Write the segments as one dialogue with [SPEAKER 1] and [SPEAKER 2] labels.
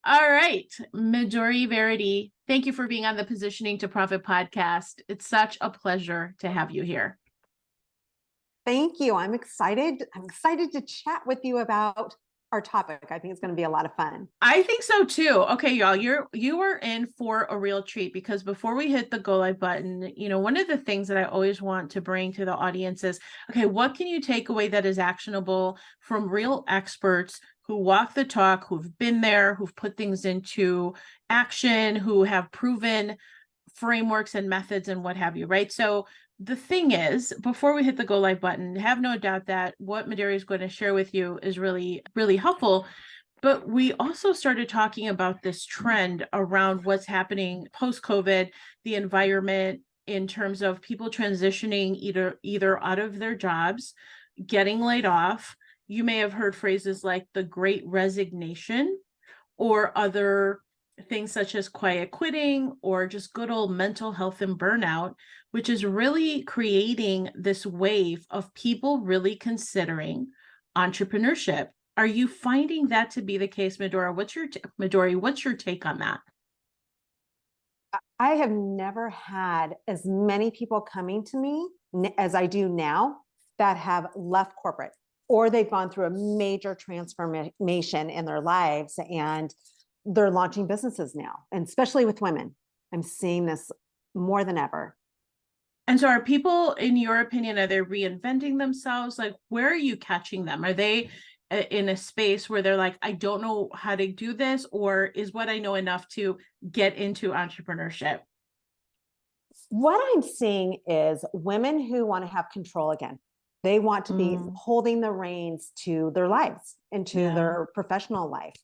[SPEAKER 1] All right, Midori Verity, thank you for being on the Positioning to Profit podcast. It's such a pleasure to have you here.
[SPEAKER 2] Thank you. I'm excited. I'm excited to chat with you about our topic. I think it's going to be a lot of fun.
[SPEAKER 1] I think so too. Okay, y'all, you are in for a real treat because before we hit the go live button, one of the things that I always want to bring to the audience is, okay, what can you take away that is actionable from real experts who walk the talk, who've been there, who've put things into action, who have proven frameworks and methods and what have you, right? So the thing is, before we hit the go live button, have no doubt that what Midori is going to share with you is really, really helpful. But we also started talking about this trend around what's happening post-COVID, the environment in terms of people transitioning either out of their jobs, getting laid off. You may have heard phrases like the Great Resignation or other things such as quiet quitting or just good old mental health and burnout, which is really creating this wave of people really considering entrepreneurship. Are you finding that to be the case, Midori? Midori, what's your take on that?
[SPEAKER 2] I have never had as many people coming to me as I do now that have left corporate or they've gone through a major transformation in their lives and they're launching businesses now, and especially with women. I'm seeing this more than ever.
[SPEAKER 1] And so are people, in your opinion, are they reinventing themselves? Like, where are you catching them? Are they in a space where they're like, I don't know how to do this, or is what I know enough to get into entrepreneurship?
[SPEAKER 2] What I'm seeing is women who want to have control again. They want to be holding the reins to their lives and to their professional life.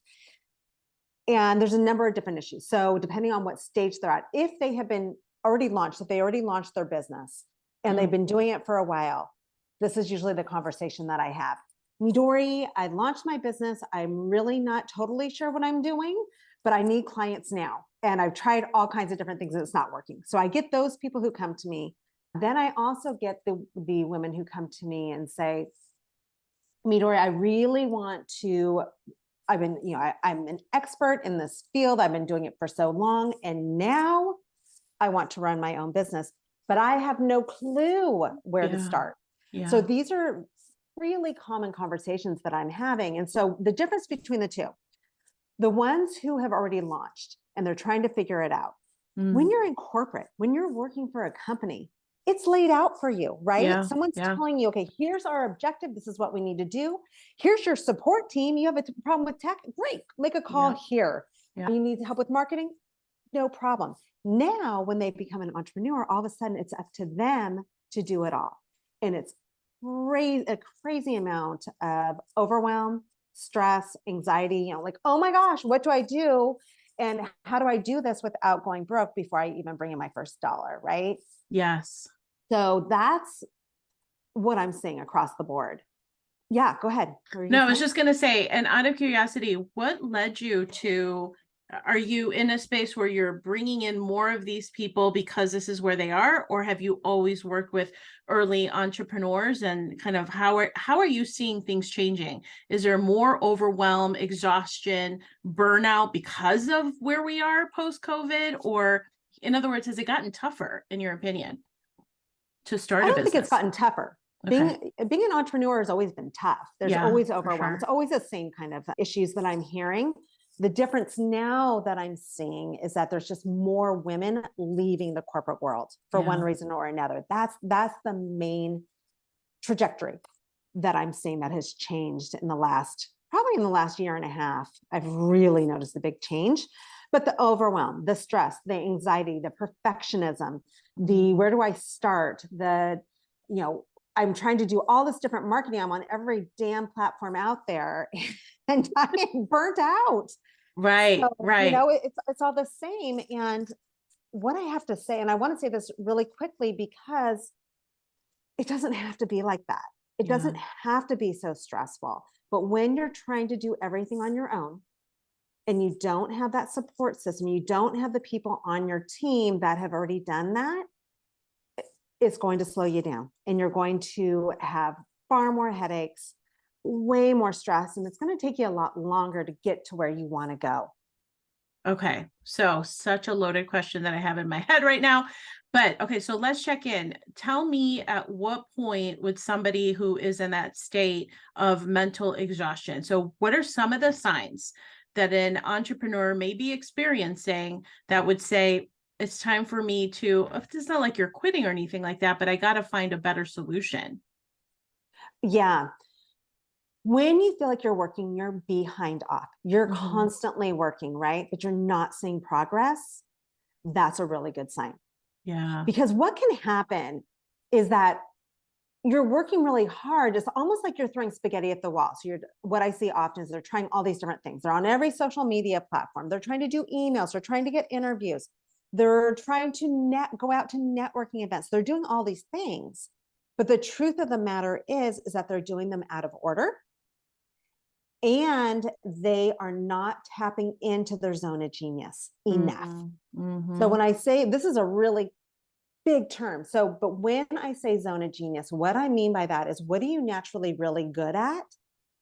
[SPEAKER 2] And there's a number of different issues. So depending on what stage they're at, if they have been already launched, if they already launched their business and they've been doing it for a while, this is usually the conversation that I have. Midori, I launched my business. I'm really not totally sure what I'm doing, but I need clients now. And I've tried all kinds of different things and it's not working. So I get those people who come to me. Then I also get the women who come to me and say, Midori, I really want to, I'm an expert in this field. I've been doing it for so long. And now I want to run my own business, but I have no clue where to start. Yeah. So these are really common conversations that I'm having. And so the difference between the two, the ones who have already launched and they're trying to figure it out, when you're in corporate, when you're working for a company, it's laid out for you, right? Yeah, someone's telling you, okay, here's our objective. This is what we need to do. Here's your support team. You have a problem with tech? Great. Make a call here. Yeah. You need help with marketing? No problem. Now, when they become an entrepreneur, all of a sudden it's up to them to do it all. And it's a crazy amount of overwhelm, stress, anxiety, like, oh my gosh, what do I do? And how do I do this without going broke before I even bring in my first dollar, right?
[SPEAKER 1] Yes.
[SPEAKER 2] So that's what I'm seeing across the board. Yeah, go ahead.
[SPEAKER 1] No, I was just going to say, and out of curiosity, what led you to, are you in a space where you're bringing in more of these people because this is where they are, or have you always worked with early entrepreneurs, and kind of how are you seeing things changing? Is there more overwhelm, exhaustion, burnout because of where we are post-COVID, or in other words, has it gotten tougher in your opinion to start a business?
[SPEAKER 2] I don't think it's gotten tougher. Okay. Being an entrepreneur has always been tough. There's always overwhelm. Sure. It's always the same kind of issues that I'm hearing. The difference now that I'm seeing is that there's just more women leaving the corporate world for one reason or another. That's the main trajectory that I'm seeing that has changed probably in the last year and a half. I've really noticed a big change. But the overwhelm, the stress, the anxiety, the perfectionism, the where do I start, I'm trying to do all this different marketing. I'm on every damn platform out there and I'm burnt out.
[SPEAKER 1] Right, so, right.
[SPEAKER 2] It's all the same. And what I have to say, and I want to say this really quickly because it doesn't have to be like that. It doesn't have to be so stressful. But when you're trying to do everything on your own and you don't have that support system, you don't have the people on your team that have already done that, it's going to slow you down and you're going to have far more headaches, way more stress, and it's going to take you a lot longer to get to where you want to go.
[SPEAKER 1] Okay. So such a loaded question that I have in my head right now. But okay, so let's check in. Tell me, at what point would somebody who is in that state of mental exhaustion? So what are some of the signs that an entrepreneur may be experiencing that would say, it's time for me to, it's not like you're quitting or anything like that, but I got to find a better solution.
[SPEAKER 2] Yeah. When you feel like you're working you're behind off, you're
[SPEAKER 1] Mhm.
[SPEAKER 2] constantly working, right? But you're not seeing progress, that's a really good sign.
[SPEAKER 1] Yeah.
[SPEAKER 2] Because what can happen is that you're working really hard. It's almost like you're throwing spaghetti at the wall. So what I see often is they're trying all these different things. They're on every social media platform. They're trying to do emails. They're trying to get interviews. They're trying to go out to networking events. They're doing all these things. But the truth of the matter is that they're doing them out of order, and they are not tapping into their zone of genius enough. So
[SPEAKER 1] Mm-hmm.
[SPEAKER 2] when I say, this is a really big term. So, but when I say zone of genius, what I mean by that is, what are you naturally really good at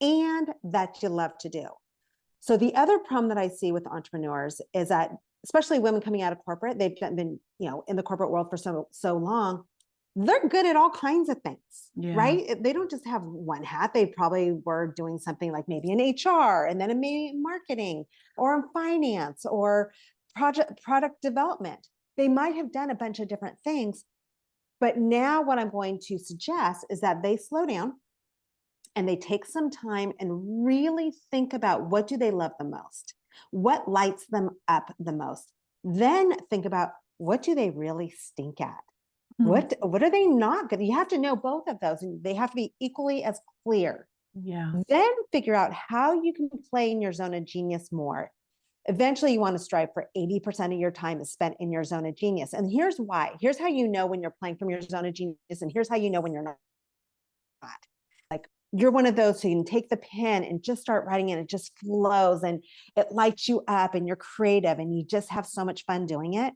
[SPEAKER 2] and that you love to do? So the other problem that I see with entrepreneurs is that, especially women coming out of corporate, they've been, in the corporate world for so long, they're good at all kinds of things,
[SPEAKER 1] Yeah.
[SPEAKER 2] right? They don't just have one hat. They probably were doing something like maybe in HR, and then in maybe marketing, or in finance, or product development. They might have done a bunch of different things. But now what I'm going to suggest is that they slow down and they take some time and really think about, what do they love the most? What lights them up the most? Then think about, what do they really stink at?
[SPEAKER 1] Mhm.
[SPEAKER 2] What are they not good? You have to know both of those, and they have to be equally as clear.
[SPEAKER 1] Yeah.
[SPEAKER 2] Then figure out how you can play in your zone of genius more. Eventually, you want to strive for 80% of your time is spent in your zone of genius. And here's why. Here's how you know when you're playing from your zone of genius, and here's how you know when you're not. Like, you're one of those who can take the pen and just start writing, and it just flows and it lights you up, and you're creative and you just have so much fun doing it.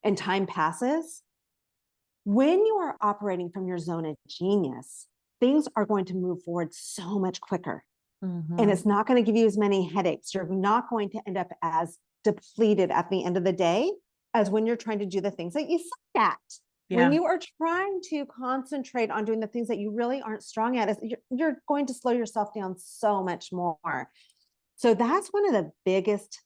[SPEAKER 2] And time passes. When you are operating from your zone of genius, things are going to move forward so much quicker. And
[SPEAKER 1] Mm-hmm.
[SPEAKER 2] it's not going to give you as many headaches. You're not going to end up as depleted at the end of the day as when you're trying to do the things that you suck at. When
[SPEAKER 1] Yeah.
[SPEAKER 2] you are trying to concentrate on doing the things that you really aren't strong at, you're going to slow yourself down so much more. So that's one of the biggest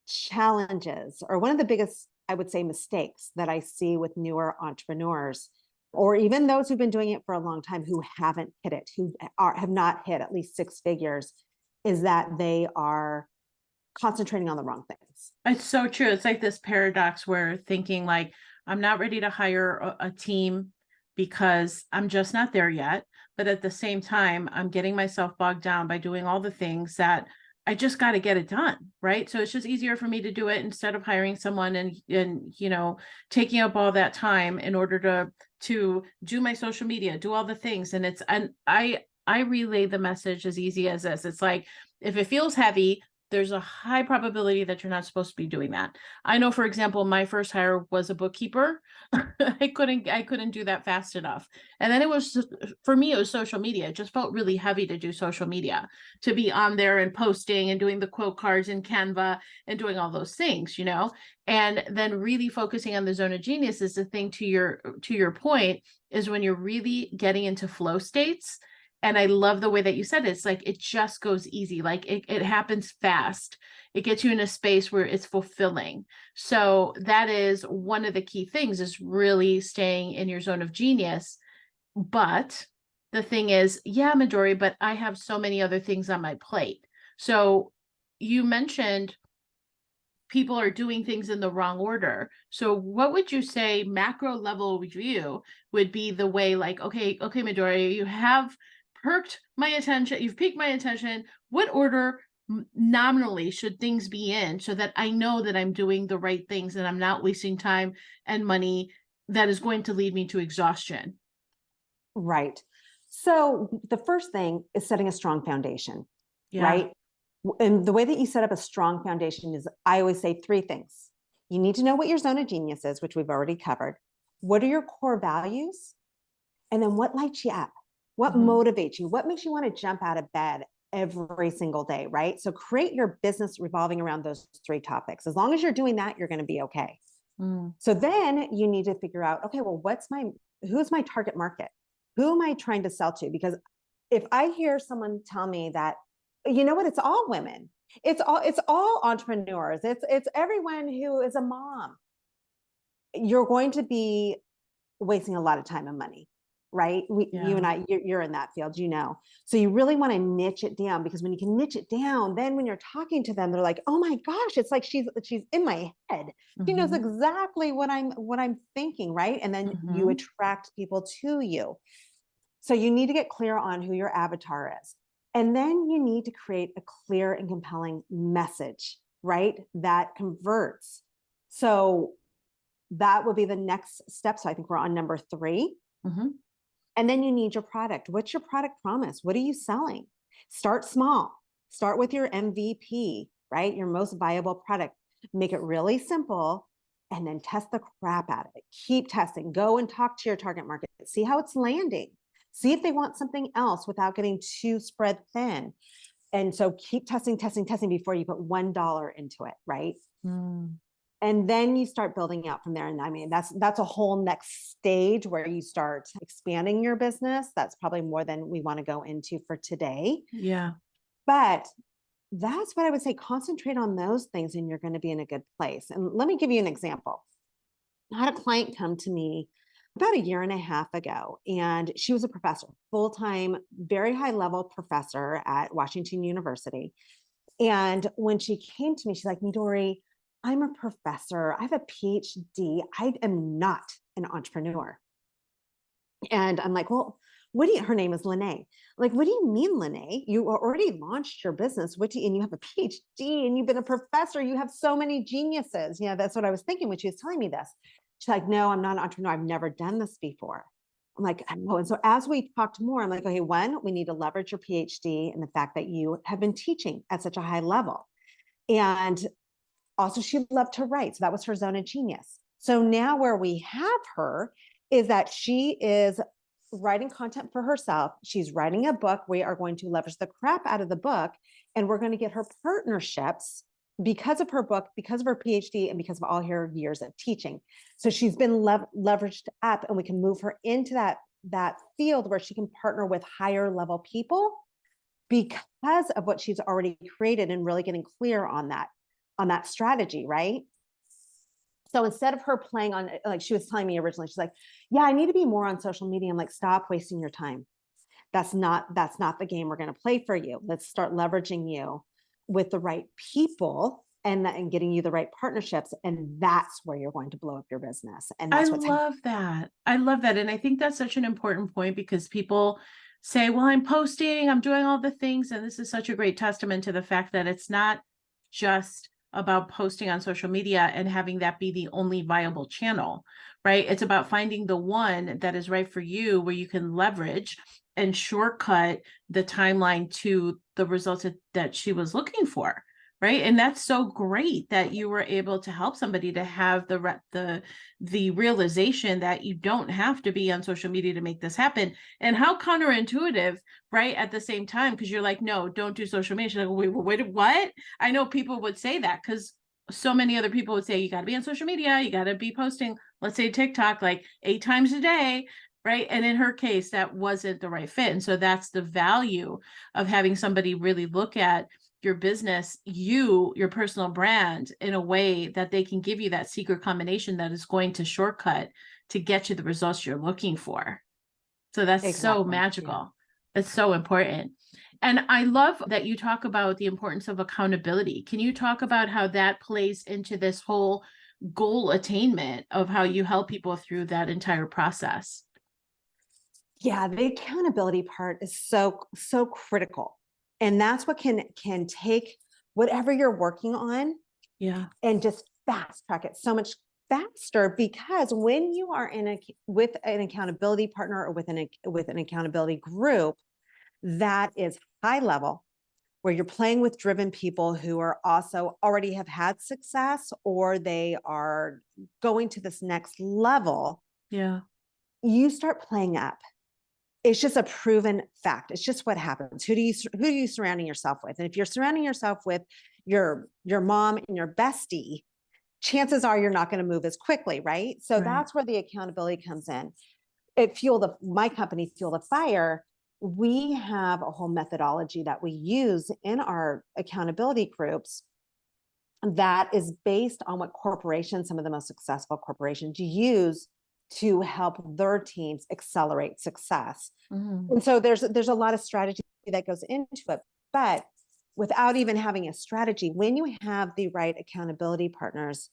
[SPEAKER 2] challenges, or one of the biggest, I would say, mistakes that I see with newer entrepreneurs, or even those who've been doing it for a long time who haven't hit it, have not hit at least six figures, is that they are concentrating on the wrong things.
[SPEAKER 1] It's so true. It's like this paradox where thinking like, I'm not ready to hire a team because I'm just not there yet. But at the same time, I'm getting myself bogged down by doing all the things that I just got to get it done. Right. So it's just easier for me to do it instead of hiring someone and taking up all that time in order to do my social media, do all the things. And I relay the message as easy as this. It's like, if it feels heavy, there's a high probability that you're not supposed to be doing that. I know, for example, my first hire was a bookkeeper. I couldn't do that fast enough. And then it was, for me, it was social media. It just felt really heavy to do social media, to be on there and posting and doing the quote cards in Canva and doing all those things. And then really focusing on the zone of genius is the thing, to your point, is when you're really getting into flow states. And I love the way that you said it. It's like, it just goes easy. Like it happens fast. It gets you in a space where it's fulfilling. So that is one of the key things, is really staying in your zone of genius. But the thing is, yeah, Midori, but I have so many other things on my plate. So you mentioned people are doing things in the wrong order. So what would you say, macro level view, would be the way, like, okay, Midori, you have you've piqued my attention. What order nominally should things be in, so that I know that I'm doing the right things and I'm not wasting time and money that is going to lead me to exhaustion?
[SPEAKER 2] Right. So the first thing is setting a strong foundation,
[SPEAKER 1] Yeah.
[SPEAKER 2] right? And the way that you set up a strong foundation is, I always say three things. You need to know what your zone of genius is, which we've already covered. What are your core values? And then what lights you up? What
[SPEAKER 1] Mhm.
[SPEAKER 2] motivates you? What makes you want to jump out of bed every single day, right? So create your business revolving around those 3 topics. As long as you're doing that, you're going to be okay. So then you need to figure out, okay, well, who's my target market? Who am I trying to sell to? Because if I hear someone tell me that, you know what, it's all women, it's all entrepreneurs, it's everyone who is a mom, you're going to be wasting a lot of time and money, right? You and I, you're in that field, so you really want to niche it down, because when you can niche it down, then when you're talking to them, they're like, oh my gosh, it's like she's in my head. She knows exactly what I'm thinking, right? And then you attract people to you. So you need to get clear on who your avatar is. And then you need to create a clear and compelling message, right? That converts. So that would be the next step. So I think we're on number 3. And then you need your product. What's your product promise? What are you selling? Start small. Start with your MVP, right? Your most viable product. Make it really simple, and then test the crap out of it. Keep testing. Go and talk to your target market. See how it's landing. See if they want something else without getting too spread thin. And so keep testing before you put $1 into it, right? And then you start building out from there. And I mean, that's a whole next stage where you start expanding your business. That's probably more than we want to go into for today.
[SPEAKER 1] Yeah.
[SPEAKER 2] But that's what I would say. Concentrate on those things and you're going to be in a good place. And let me give you an example. I had a client come to me about 1.5 years ago, and she was a professor, full-time, very high-level professor at Washington University. And when she came to me, she's like, Midori, I'm a professor. I have a PhD. I am not an entrepreneur. And I'm like, well, her name is Lene. Like, what do you mean, Lene? You already launched your business. And you have a PhD and you've been a professor. You have so many geniuses. That's what I was thinking when she was telling me this. She's like, no, I'm not an entrepreneur. I've never done this before. I'm like, I know. And so as we talked more, I'm like, okay, one, we need to leverage your PhD and the fact that you have been teaching at such a high level. And also, she loved to write. So that was her zone of genius. So now where we have her is that she is writing content for herself. She's writing a book. We are going to leverage the crap out of the book, and we're going to get her partnerships because of her book, because of her PhD, and because of all her years of teaching. So she's been leveraged up, and we can move her into that field where she can partner with higher level people because of what she's already created, and really getting clear on that strategy, right? So instead of her playing on, like she was telling me originally, she's like, yeah, I need to be more on social media. I'm like, stop wasting your time. That's not the game we're going to play for you. Let's start leveraging you with the right people and getting you the right partnerships. And that's where you're going to blow up your business. And that's
[SPEAKER 1] I love that. I love that. And I think that's such an important point, because people say, well, I'm posting, I'm doing all the things. And this is such a great testament to the fact that it's not just about posting on social media and having that be the only viable channel, right? It's about finding the one that is right for you, where you can leverage and shortcut the timeline to the results that she was looking for, right? And that's so great that you were able to help somebody to have the realization that you don't have to be on social media to make this happen. And how counterintuitive, right? At the same time, because you're like, no, don't do social media. She's like, wait, what? I know people would say that, because so many other people would say, you got to be on social media, you got to be posting, let's say TikTok, like 8 times a day, right? And in her case, that wasn't the right fit. And so that's the value of having somebody really look at your business, your personal brand, in a way that they can give you that secret combination that is going to shortcut to get you the results you're looking for. So that's so magical. Yeah. It's so important. And I love that you talk about the importance of accountability. Can you talk about how that plays into this whole goal attainment of how you help people through that entire process?
[SPEAKER 2] Yeah, the accountability part is so critical. And that's what can take whatever you're working on, and just fast track it so much faster, because when you are with an accountability partner or with an accountability group that is high level, where you're playing with driven people who are also already have had success, or they are going to this next level, you start playing up. It's just a proven fact. It's just what happens. Who are you surrounding yourself with? And if you're surrounding yourself with your mom and your bestie, chances are you're not going to move as quickly, right? So
[SPEAKER 1] Right.
[SPEAKER 2] that's where the accountability comes in. My company, Fuel the Fire, we have a whole methodology that we use in our accountability groups that is based on what corporations, some of the most successful corporations, use to help their teams accelerate success.
[SPEAKER 1] Mhm.
[SPEAKER 2] And so there's a lot of strategy that goes into it, but without even having a strategy, when you have the right accountability partners,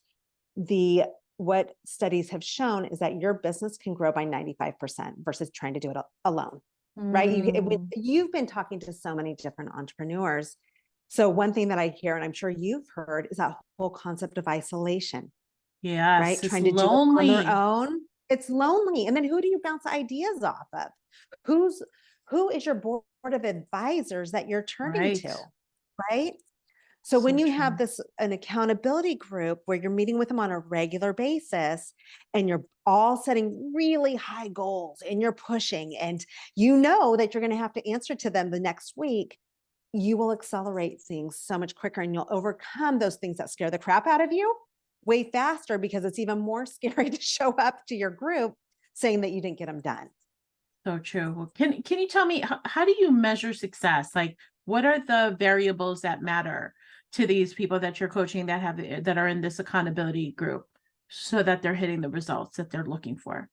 [SPEAKER 2] what studies have shown is that your business can grow by 95% versus trying to do it alone, right?
[SPEAKER 1] Mm.
[SPEAKER 2] You've been talking to so many different entrepreneurs. So one thing that I hear, and I'm sure you've heard, is that whole concept of isolation, right?
[SPEAKER 1] Yes, it's
[SPEAKER 2] Trying to do it on their
[SPEAKER 1] lonely.
[SPEAKER 2] own. It's lonely. And then who do you bounce ideas off of? Who is your board of advisors that you're turning
[SPEAKER 1] Right.
[SPEAKER 2] to, right? So
[SPEAKER 1] So
[SPEAKER 2] when you have
[SPEAKER 1] true.
[SPEAKER 2] an accountability group where you're meeting with them on a regular basis and you're all setting really high goals and you're pushing and you know that you're going to have to answer to them the next week, you will accelerate things so much quicker and you'll overcome those things that scare the crap out of you way faster because it's even more scary to show up to your group saying that you didn't get them done.
[SPEAKER 1] So true. Well, can you tell me how do you measure success? Like, what are the variables that matter to these people that you're coaching that are in this accountability group so that they're hitting the results that they're looking for?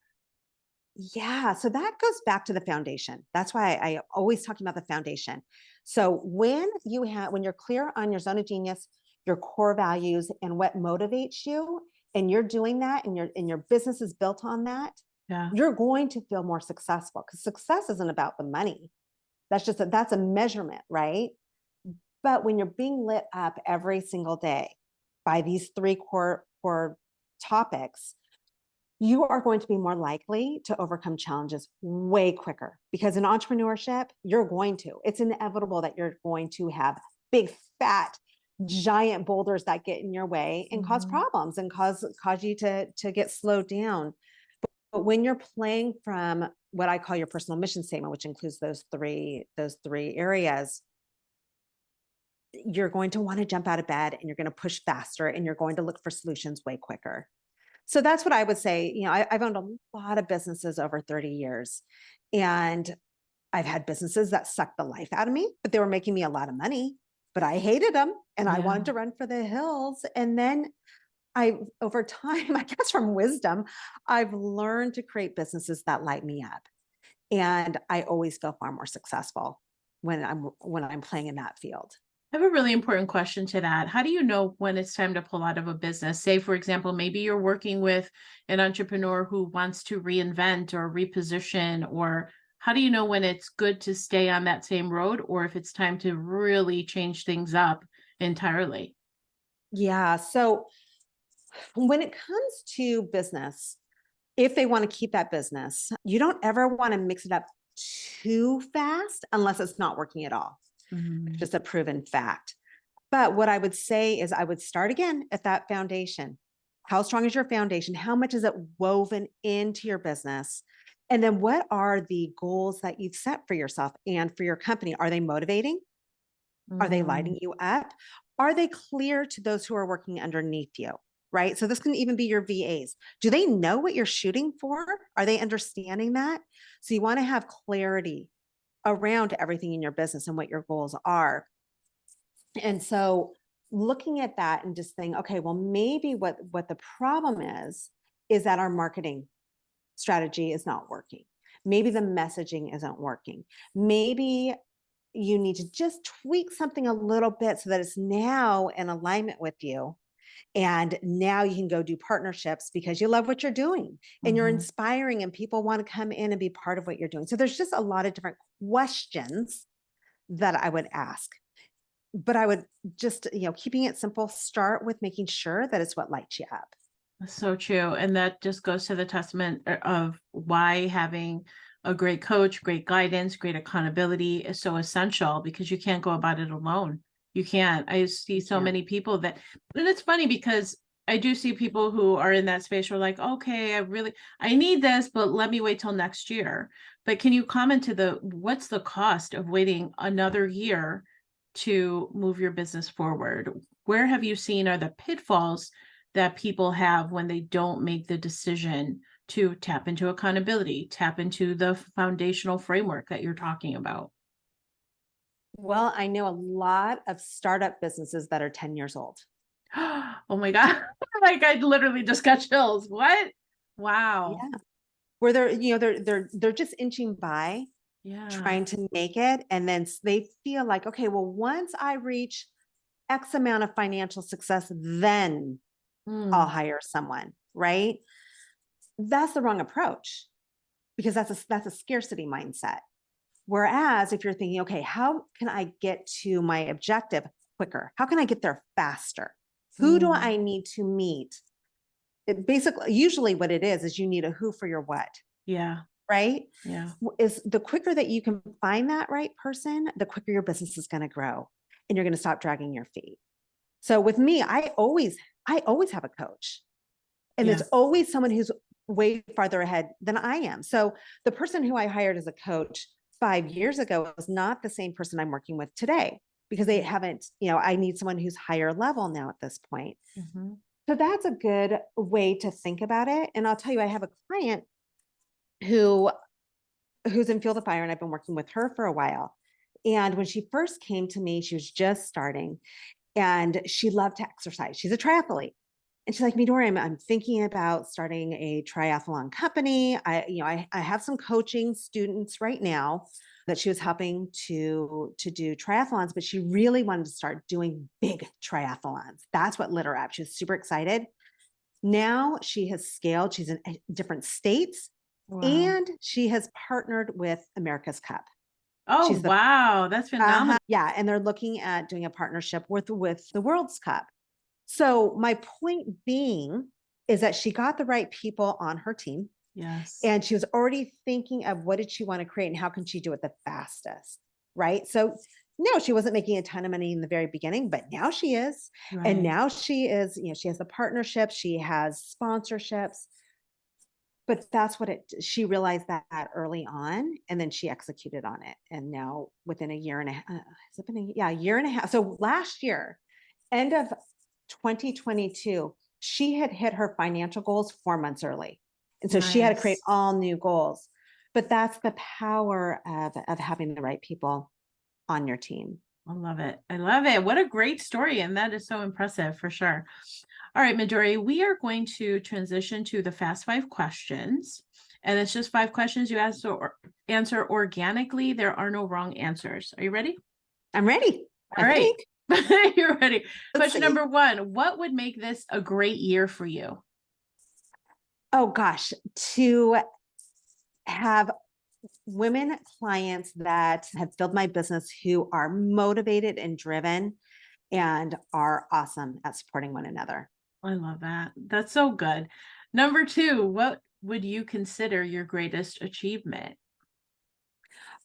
[SPEAKER 2] Yeah, so that goes back to the foundation. That's why I always talking about the foundation. So when you're clear on your zone of genius, your core values and what motivates you, and you're doing that and your business is built on that,
[SPEAKER 1] Yeah.
[SPEAKER 2] you're going to feel more successful because success isn't about the money. That's a measurement, right? But when you're being lit up every single day by these three core topics, you are going to be more likely to overcome challenges way quicker because in entrepreneurship, it's inevitable that you're going to have big, fat, giant boulders that get in your way and cause
[SPEAKER 1] Mhm.
[SPEAKER 2] problems and cause you to get slowed down. But when you're playing from what I call your personal mission statement, which includes those three areas, you're going to want to jump out of bed and you're going to push faster and you're going to look for solutions way quicker. So that's what I would say. I've owned a lot of businesses over 30 years, and I've had businesses that sucked the life out of me, but they were making me a lot of money, but I hated them and I
[SPEAKER 1] Yeah.
[SPEAKER 2] wanted to run for the hills. And then over time, I guess from wisdom, I've learned to create businesses that light me up. And I always feel far more successful when I'm playing in that field.
[SPEAKER 1] I have a really important question to that. How do you know when it's time to pull out of a business? Say, for example, maybe you're working with an entrepreneur who wants to reinvent or reposition, or how do you know when it's good to stay on that same road or if it's time to really change things up entirely?
[SPEAKER 2] Yeah. So when it comes to business, if they want to keep that business, you don't ever want to mix it up too fast unless it's not working at all. It's
[SPEAKER 1] Mhm.
[SPEAKER 2] just a proven fact. But what I would say is I would start again at that foundation. How strong is your foundation? How much is it woven into your business? And then what are the goals that you've set for yourself and for your company? Are they motivating? Are they
[SPEAKER 1] Mm.
[SPEAKER 2] lighting you up? Are they clear to those who are working underneath you? Right. So this can even be your VAs. Do they know what you're shooting for? Are they understanding that? So you want to have clarity around everything in your business and what your goals are. And so looking at that and just saying, okay, well, maybe what the problem is that our marketing strategy is not working. Maybe the messaging isn't working. Maybe you need to just tweak something a little bit so that it's now in alignment with you. And now you can go do partnerships because you love what you're doing and you're
[SPEAKER 1] Mhm.
[SPEAKER 2] inspiring and people want to come in and be part of what you're doing. So there's just a lot of different questions that I would ask. But I would just, keeping it simple, start with making sure that it's what lights you up.
[SPEAKER 1] That's so true. And that just goes to the testament of why having a great coach, great guidance, great accountability is so essential because you can't go about it alone. You can't. I see so
[SPEAKER 2] Yeah.
[SPEAKER 1] many people that, and it's funny because I do see people who are in that space who are like, okay, I need this, but let me wait till next year. But can you comment to what's the cost of waiting another year to move your business forward? Where have you seen are the pitfalls that people have when they don't make the decision to tap into accountability, tap into the foundational framework that you're talking about?
[SPEAKER 2] Well, I know a lot of startup businesses that are 10 years old.
[SPEAKER 1] Oh my God. Like I literally just got chills. What? Wow.
[SPEAKER 2] Yeah. Where they're just inching by,
[SPEAKER 1] Yeah.
[SPEAKER 2] trying to make it. And then they feel like, okay, well, once I reach X amount of financial success, then I'll
[SPEAKER 1] Mm,
[SPEAKER 2] hire someone, right? That's the wrong approach because that's a scarcity mindset. Whereas if you're thinking, okay, how can I get to my objective quicker? How can I get there faster? Who do
[SPEAKER 1] mm.
[SPEAKER 2] I need to meet? It basically, usually what it is you need a who for your what,
[SPEAKER 1] Yeah.
[SPEAKER 2] right?
[SPEAKER 1] Yeah.
[SPEAKER 2] Is the quicker that you can find that right person, the quicker your business is going to grow and you're going to stop dragging your feet. So with me, I always have a coach. And
[SPEAKER 1] Yeah.
[SPEAKER 2] it's always someone who's way farther ahead than I am. So the person who I hired as a coach 5 years ago was not the same person I'm working with today because they haven't, I need someone who's higher level now at this point.
[SPEAKER 1] Mm-hmm.
[SPEAKER 2] So that's a good way to think about it. And I'll tell you, I have a client who who's in Field of Fire, and I've been working with her for a while. And when she first came to me, she was just starting and she loved to exercise. She's a triathlete. And she's like, Midori, I'm thinking about starting a triathlon company. I have some coaching students right now that she was helping to do triathlons, but she really wanted to start doing big triathlons. That's what lit her up. She was super excited. Now she has scaled. She's in different states
[SPEAKER 1] Wow.
[SPEAKER 2] and she has partnered with America's Cup.
[SPEAKER 1] Oh,
[SPEAKER 2] She's the
[SPEAKER 1] wow. That's phenomenal.
[SPEAKER 2] yeah, and they're looking at doing a partnership with the World's Cup. So my point being is that she got the right people on her team
[SPEAKER 1] Yes.
[SPEAKER 2] and she was already thinking of what did she want to create and how can she do it the fastest, right? So no, she wasn't making a ton of money in the very beginning, but now she is. And
[SPEAKER 1] Right.
[SPEAKER 2] now she is, she has the partnerships, she has sponsorships, but that's what she realized that early on and then she executed on it. And now within a year and a half, has it been a year and a half. So last year, end of 2022, she had hit her financial goals 4 months early. And so she had to create
[SPEAKER 1] Nice.
[SPEAKER 2] all new goals. But that's the power of having the right people on your team.
[SPEAKER 1] I love it. I love it. What a great story. And that is so impressive for sure. All right, Midori, we are going to transition to the fast 5 questions. And it's just 5 questions you answer organically. There are no wrong answers. Are you ready?
[SPEAKER 2] I'm ready. I
[SPEAKER 1] All right.
[SPEAKER 2] think.
[SPEAKER 1] You're ready.
[SPEAKER 2] Let's
[SPEAKER 1] Question
[SPEAKER 2] see.
[SPEAKER 1] number 1. What would make this a great year for you?
[SPEAKER 2] Oh gosh, to have women clients that have filled my business who are motivated and driven and are awesome at supporting one another.
[SPEAKER 1] I love that. That's so good. Number 2, what would you consider your greatest achievement?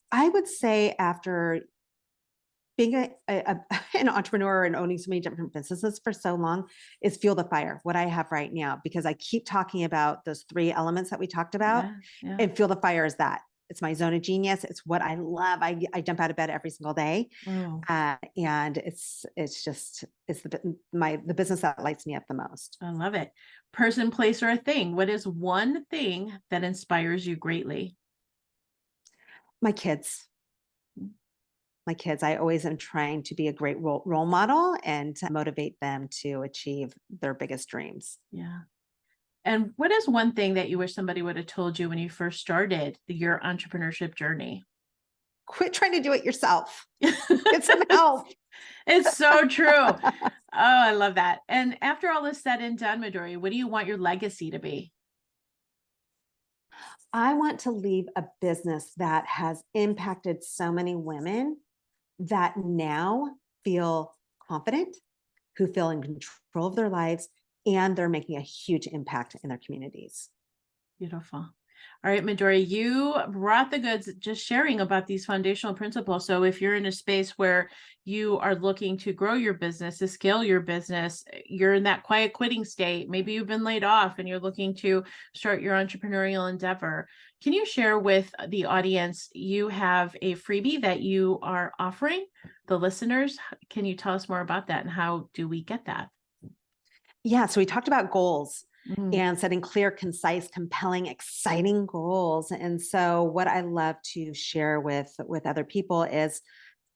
[SPEAKER 2] I would say after being an entrepreneur and owning so many different businesses for so long is fuel the fire, what I have right now, because I keep talking about those 3 elements that we talked about.
[SPEAKER 1] Yeah, yeah.
[SPEAKER 2] And fuel the fire is that. It's my zone of genius. It's what I love. I jump out of bed every single day.
[SPEAKER 1] Oh,
[SPEAKER 2] And it's the business that lights me up the most.
[SPEAKER 1] I love it. Person, place, or a thing. What is one thing that inspires you greatly?
[SPEAKER 2] My kids. My kids, I always am trying to be a great role model and to motivate them to achieve their biggest dreams.
[SPEAKER 1] Yeah. And what is one thing that you wish somebody would have told you when you first started your entrepreneurship journey?
[SPEAKER 2] Quit trying to do it yourself. Get some help.
[SPEAKER 1] It's so true. Oh, I love that. And after all is said and done, Midori, what do you want your legacy to be?
[SPEAKER 2] I want to leave a business that has impacted so many women that now feel confident, who feel in control of their lives, and they're making a huge impact in their communities.
[SPEAKER 1] Beautiful. All right, Midori, you brought the goods just sharing about these foundational principles. So if you're in a space where you are looking to grow your business, to scale your business, you're in that quiet quitting state. Maybe you've been laid off and you're looking to start your entrepreneurial endeavor. Can you share with the audience, you have a freebie that you are offering the listeners? Can you tell us more about that and how do we get that?
[SPEAKER 2] Yeah. So we talked about goals
[SPEAKER 1] Mm,
[SPEAKER 2] and setting clear, concise, compelling, exciting goals. And so what I love to share with other people is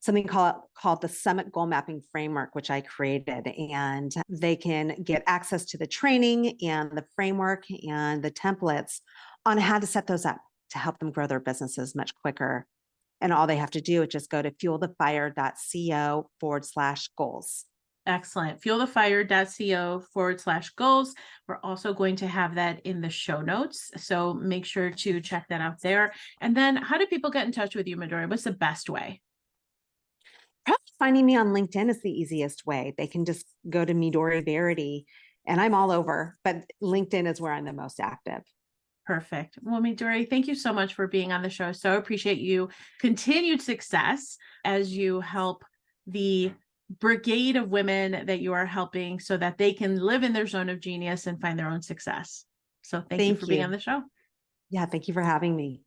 [SPEAKER 2] something called the Summit Goal Mapping Framework, which I created. And they can get access to the training and the framework and the templates on how to set those up to help them grow their businesses much quicker. And all they have to do is just go to fuelthefire.co/goals.
[SPEAKER 1] excellent. Fuelthefire.co/goals. We're also going to have that in the show notes. So make sure to check that out there. And then how do people get in touch with you, Midori? What's the best way?
[SPEAKER 2] Probably finding me on LinkedIn is the easiest way. They can just go to Midori Verity, and I'm all over, but LinkedIn is where I'm the most active.
[SPEAKER 1] Perfect. Well, Midori, thank you so much for being on the show. So appreciate you. Continued success as you help the brigade of women that you are helping so that they can live in their zone of genius and find their own success. So thank you
[SPEAKER 2] Thank
[SPEAKER 1] for being on
[SPEAKER 2] you.
[SPEAKER 1] the show.
[SPEAKER 2] Yeah, thank you for having me.